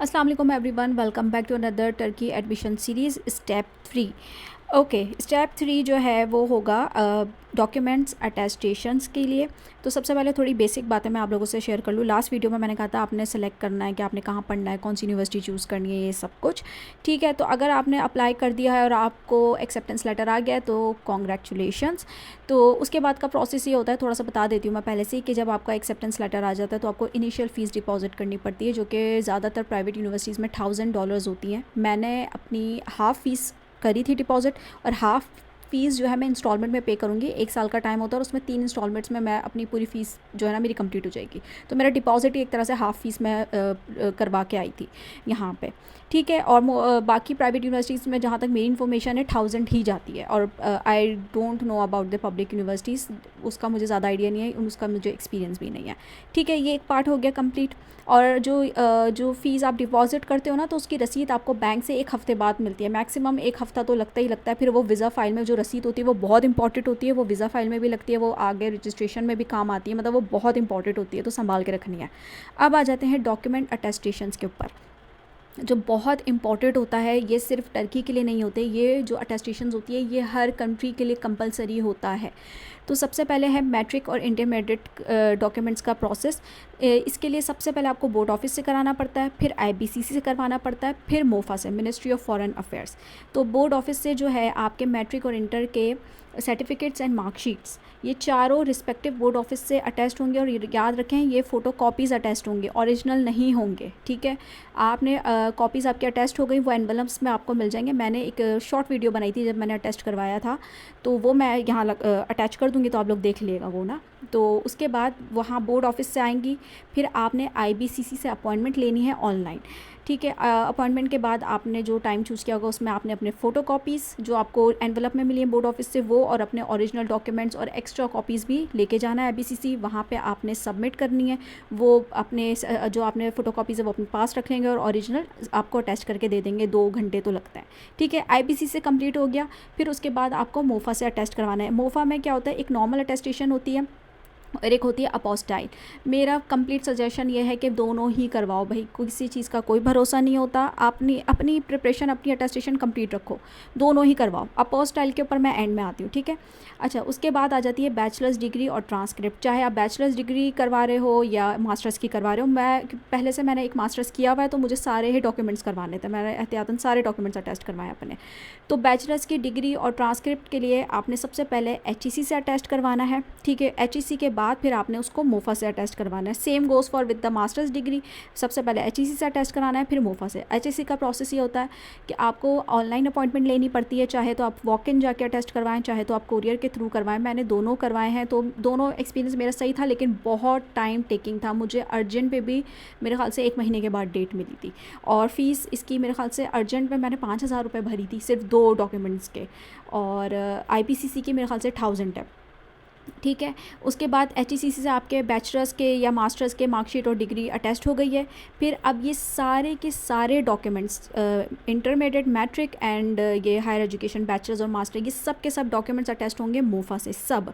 अस्सलाम वालेकुम everyone, welcome back to another Turkey admission series step 3। ओके, स्टेप 3 जो है वो होगा डॉक्यूमेंट्स अटेस्टेशंस के लिए। तो सबसे पहले थोड़ी बेसिक बातें मैं आप लोगों से शेयर कर लूँ। लास्ट वीडियो में मैंने कहा था आपने सेलेक्ट करना है कि आपने कहाँ पढ़ना है, कौन सी यूनिवर्सिटी चूज़ करनी है, ये सब कुछ ठीक है। तो अगर आपने अप्लाई कर दिया है और आपको एक्सेप्टेंस लेटर आ गया है तो कॉन्ग्रेचुलेशंस। तो उसके बाद का प्रोसेस ये होता है, थोड़ा सा बता देती हूँ मैं पहले से ही, कि जब आपका एक्सेप्टेंस लेटर आ जाता है तो आपको इनिशियल फ़ीस डिपॉजिट करनी पड़ती है, जो कि ज़्यादातर प्राइवेट यूनिवर्सिटीज़ में $1000 होती हैं। मैंने अपनी हाफ़ फ़ीस करी थी डिपॉजिट, और हाफ़ फ़ीस जो है मैं इंस्टॉलमेंट में पे करूँगी। 1 साल का टाइम होता है और उसमें 3 इंस्टॉलमेंट्स में मैं अपनी पूरी फ़ीस जो है ना मेरी कंप्लीट हो जाएगी। तो मेरा डिपॉजिट ही एक तरह से हाफ़ फ़ीस मैं करवा के आई थी यहाँ पे, ठीक है। और बाकी प्राइवेट यूनिवर्सिटीज़ में जहाँ तक मेरी इन्फॉर्मेशन है 1000 ही जाती है। और I don't know about the public universities, उसका मुझे ज़्यादा आइडिया नहीं है, उसका मुझे एक्सपीरियंस भी नहीं है, ठीक है। ये एक पार्ट हो गया कंप्लीट। और जो फ़ीस आप डिपॉज़िट करते हो ना, तो उसकी रसीद आपको बैंक से 1 हफ़्ते बाद मिलती है। मैक्सिमम 1 हफ़्ता तो लगता ही लगता है। फिर वो वीज़ा फ़ाइल में जो रसीद होती है वो बहुत इंपॉर्टेंट होती है, वो वीज़ा फ़ाइल में भी लगती है, वो आगे रजिस्ट्रेशन में भी काम आती है, मतलब वो बहुत इंपॉर्टेंट होती है, तो संभाल के रखनी है। अब आ जाते हैं डॉक्यूमेंट अटेस्टेशंस के ऊपर, जो बहुत इम्पॉर्टेंट होता है। ये सिर्फ टर्की के लिए नहीं होते, ये जो अटेस्टेशंस होती है ये हर कंट्री के लिए कंपलसरी होता है। तो सबसे पहले है मैट्रिक और इंटरमीडिएट डॉक्यूमेंट्स का प्रोसेस। इसके लिए सबसे पहले आपको बोर्ड ऑफिस से कराना पड़ता है, फिर आईबीसीसी से करवाना पड़ता है, फिर मोफा से, मिनिस्ट्री ऑफ फॉरेन अफेयर्स। तो बोर्ड ऑफिस से जो है आपके मैट्रिक और इंटर के सर्टिफिकेट्स एंड मार्कशीट्स, ये चारों रिस्पेक्टिव बोर्ड ऑफिस से अटैच्ड होंगे। और याद रखें ये फ़ोटो कॉपीज़ अटैच्ड होंगे, ओरिजिनल नहीं होंगे, ठीक है। आपने कॉपीज़ आपकी अटैच्ड हो गई, वो एनवलप्स में आपको मिल जाएंगे। मैंने एक शॉर्ट वीडियो बनाई थी जब मैंने अटैच करवाया था, तो वो मैं यहाँ अटैच कर दूँगी, तो आप लोग देख लीजिएगा वो ना। तो उसके बाद वहाँ बोर्ड ऑफिस से आएंगी, फिर आपने आईबीसीसी से अपॉइंटमेंट लेनी है ऑनलाइन, ठीक है। अपॉइंटमेंट के बाद आपने जो टाइम चूज़ किया होगा उसमें आपने अपने फ़ोटो कॉपीज़ जो आपको एनवलप में मिली है बोर्ड ऑफिस से, वो और अपने ओरिजिनल डॉक्यूमेंट्स और एक्स्ट्रा कॉपीज़ भी लेके जाना है आईबीसीसी। वहाँ पे आपने सबमिट करनी है। वो अपने जो आपने फ़ोटो कॉपीज़ है वो अपने पास रख लेंगे और ओरिजिनल आपको अटैच करके दे देंगे। 2 घंटे तो लगता है, ठीक है। आईबीसीसी से कंप्लीट हो गया, फिर उसके बाद आपको मोफा से अटेस्ट करवाना है। मोफा में क्या होता है, एक नॉर्मल अटेस्टेशन होती है और एक होती है अपोस्टाइल। मेरा कंप्लीट सजेशन ये है कि दोनों ही करवाओ भाई, किसी चीज़ का कोई भरोसा नहीं होता। आपने अपनी प्रिपरेशन, अपनी अटेस्टेशन कंप्लीट रखो, दोनों ही करवाओ। अपोस्टाइल के ऊपर मैं एंड में आती हूँ, ठीक है। अच्छा, उसके बाद आ जाती है बैचलर्स डिग्री और ट्रांसक्रिप्ट। चाहे आप बैचलर्स डिग्री करवा रहे हो या मास्टर्स की करवा रहे हो, मैं पहले से मैंने एक मास्टर्स किया हुआ है तो मुझे सारे ही डॉक्यूमेंट्स करवाने थे, मैंने एहतियातन सारे डॉक्यूमेंट्स अटेस्ट करवाए अपने। तो बैचलर्स की डिग्री और ट्रांसक्रिप्ट के लिए आपने सबसे पहले एचईसी से अटेस्ट करवाना है, ठीक है। एचईसी के बाद फिर आपने उसको मोफा से अटेस्ट करवाना है। Same goes for with the masters degree, सबसे पहले एचईसी से अटेस्ट कराना है, फिर मोफा से। एचईसी का प्रोसेस ये होता है कि आपको ऑनलाइन अपॉइंटमेंट लेनी पड़ती है, चाहे तो आप वॉक इन जाके अटेस्ट करवाएं, चाहे तो आप कोरियर के थ्रू करवाएं। मैंने दोनों करवाए हैं, तो दोनों एक्सपीरियंस मेरा सही था, लेकिन बहुत टाइम टेकिंग था। मुझे अर्जेंट पे भी मेरे ख्याल से 1 महीने के बाद डेट मिली थी, और फ़ीस इसकी मेरे ख्याल से अर्जेंट में मैंने 5000 रुपये भरी थी सिर्फ 2 डॉक्यूमेंट्स के, और आईपीसीसी की मेरे ख्याल से 1000 है, ठीक है। उसके बाद एचईसीसी से आपके बैचलर्स के या मास्टर्स के मार्कशीट और डिग्री अटैच्ड हो गई है। फिर अब ये सारे के सारे डॉक्यूमेंट्स, इंटरमीडिएट, मैट्रिक एंड ये हायर एजुकेशन, बैचलर्स और मास्टर, ये सब के सब डॉक्यूमेंट्स अटैच्ड होंगे मोफा से सब।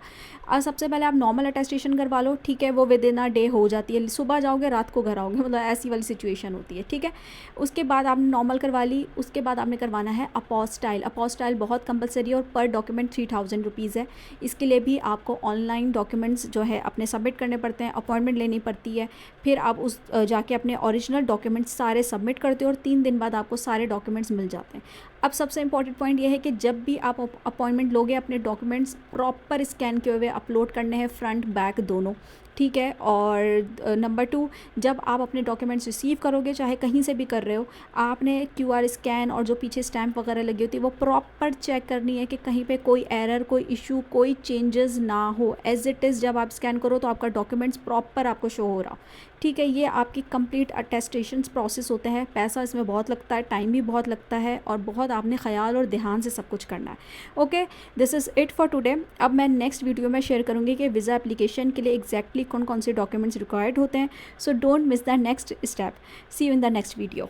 सबसे पहले आप नॉर्मल अटेस्टेशन करवा लो, ठीक है। वो विद इन अ डे हो जाती है, सुबह जाओगे रात को घर आओगे, मतलब ऐसी वाली सिचुएशन होती है, ठीक है। उसके बाद आपने नॉर्मल करवा ली, उसके बाद आपने करवाना है अपोस्टाइल। अपोस्टाइल बहुत कंपलसरी है और पर डॉक्यूमेंट 3000 रुपीज़ है। इसके लिए भी आपको ऑनलाइन डॉक्यूमेंट्स जो है अपने सबमिट करने पड़ते हैं, अपॉइंटमेंट लेनी पड़ती है। फिर आप उस जाके अपने ओरिजिनल डॉक्यूमेंट्स सारे सबमिट करते हो और 3 दिन बाद आपको सारे डॉक्यूमेंट्स मिल जाते हैं। अब सबसे इंपॉर्टेंट पॉइंट ये है कि जब भी आप अपॉइंटमेंट लोगे, अपने डॉक्यूमेंट्स प्रॉपर स्कैन किए हुए अपलोड करने हैं, फ्रंट बैक दोनों, ठीक है। और नंबर 2, जब आप अपने डॉक्यूमेंट्स रिसीव करोगे, चाहे कहीं से भी कर रहे हो, आपने क्यूआर स्कैन और जो पीछे स्टैंप वगैरह लगी होती है वो प्रॉपर चेक करनी है कि कहीं पे कोई एरर, कोई इशू, कोई चेंजेस ना हो। एज इट इज़ जब आप स्कैन करो तो आपका डॉक्यूमेंट्स प्रॉपर आपको शो हो रहा, ठीक है। ये आपकी कंप्लीट अटेस्टेशन प्रोसेस होते हैं। पैसा इसमें बहुत लगता है, टाइम भी बहुत लगता है, और बहुत आपने ख्याल और ध्यान से सब कुछ करना है। Okay, this is it for today. अब मैं नेक्स्ट वीडियो में शेयर करूँगी कि वीज़ा एप्लीकेशन के लिए एग्जैक्टली कौन कौन से डॉक्यूमेंट्स रिक्वायर्ड होते हैं। So don't miss the next step. See you in the next video.